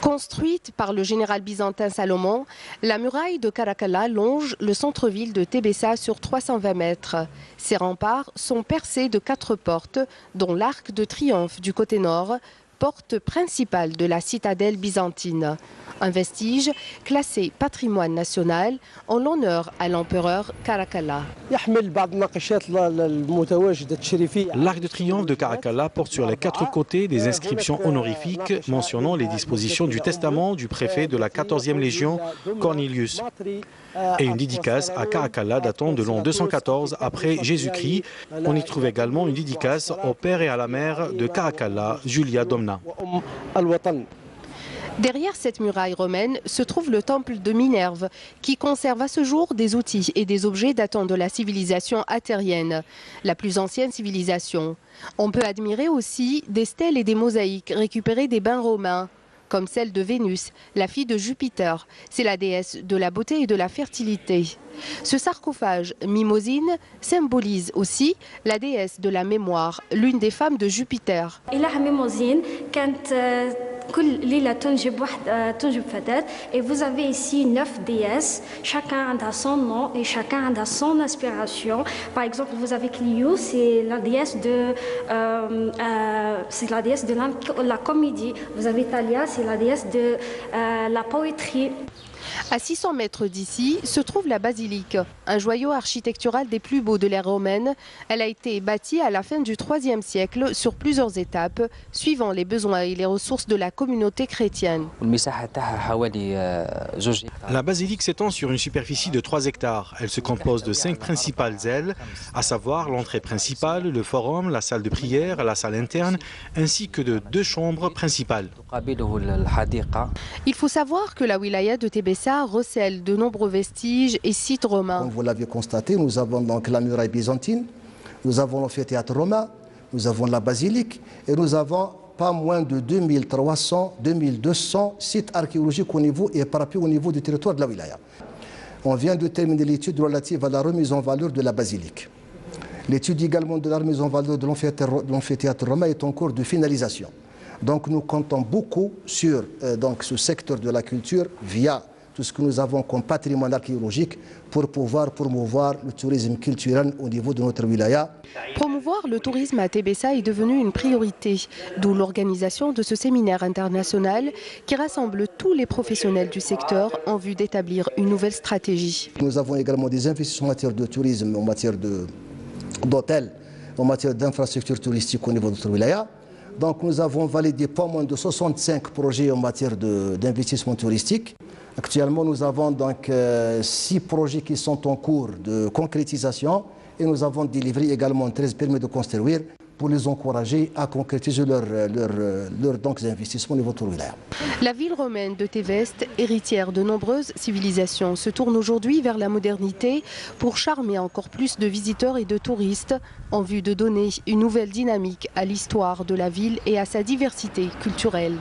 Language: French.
Construite par le général byzantin Salomon, la muraille de Caraccala longe le centre-ville de Tébessa sur 320 mètres. Ses remparts sont percés de 4 portes, dont l'arc de triomphe du côté nord, porte principale de la citadelle byzantine. Un vestige classé patrimoine national en l'honneur à l'empereur Caraccala. L'arc de triomphe de Caraccala porte sur les 4 côtés des inscriptions honorifiques mentionnant les dispositions du testament du préfet de la 14e Légion, Cornelius, et une dédicace à Caraccala datant de l'an 214 après Jésus-Christ. On y trouve également une dédicace au père et à la mère de Caraccala, Julia Domna. Derrière cette muraille romaine se trouve le temple de Minerve, qui conserve à ce jour des outils et des objets datant de la civilisation attérienne, la plus ancienne civilisation. On peut admirer aussi des stèles et des mosaïques récupérées des bains romains, comme celle de Vénus, la fille de Jupiter. C'est la déesse de la beauté et de la fertilité. Ce sarcophage mimosine symbolise aussi la déesse de la mémoire, l'une des femmes de Jupiter. Et vous avez ici 9 déesses, chacun a son nom et chacun a son inspiration. Par exemple, vous avez Clio, c'est la déesse de la comédie. Vous avez Thalia, c'est la déesse de la poétrie. À 600 mètres d'ici se trouve la basilique, un joyau architectural des plus beaux de l'ère romaine. Elle a été bâtie à la fin du IIIe siècle sur plusieurs étapes, suivant les besoins et les ressources de la communauté chrétienne. La basilique s'étend sur une superficie de 3 hectares. Elle se compose de 5 principales ailes, à savoir l'entrée principale, le forum, la salle de prière, la salle interne, ainsi que de 2 chambres principales. Il faut savoir que la wilaya de Tébessa recèle de nombreux vestiges et sites romains. Comme vous l'avez constaté, nous avons donc la muraille byzantine, nous avons l'amphithéâtre romain, nous avons la basilique et nous avons pas moins de 2300, 2200 sites archéologiques au niveau et éparpillés au niveau du territoire de la wilaya. On vient de terminer l'étude relative à la remise en valeur de la basilique. L'étude également de la remise en valeur de l'amphithéâtre romain est en cours de finalisation. Donc nous comptons beaucoup sur ce secteur de la culture via tout ce que nous avons comme patrimoine archéologique pour pouvoir promouvoir le tourisme culturel au niveau de notre wilaya. Promouvoir le tourisme à Tébessa est devenu une priorité, d'où l'organisation de ce séminaire international qui rassemble tous les professionnels du secteur en vue d'établir une nouvelle stratégie. Nous avons également des investissements en matière de tourisme, en matière d'hôtels, en matière d'infrastructures touristiques au niveau de notre wilaya. Donc nous avons validé pas moins de 65 projets en matière d'investissement touristique. Actuellement, nous avons donc 6 projets qui sont en cours de concrétisation et nous avons délivré également 13 permis de construire pour les encourager à concrétiser leurs investissements au niveau de notre wilaya. La ville romaine de Téveste, héritière de nombreuses civilisations, se tourne aujourd'hui vers la modernité pour charmer encore plus de visiteurs et de touristes en vue de donner une nouvelle dynamique à l'histoire de la ville et à sa diversité culturelle.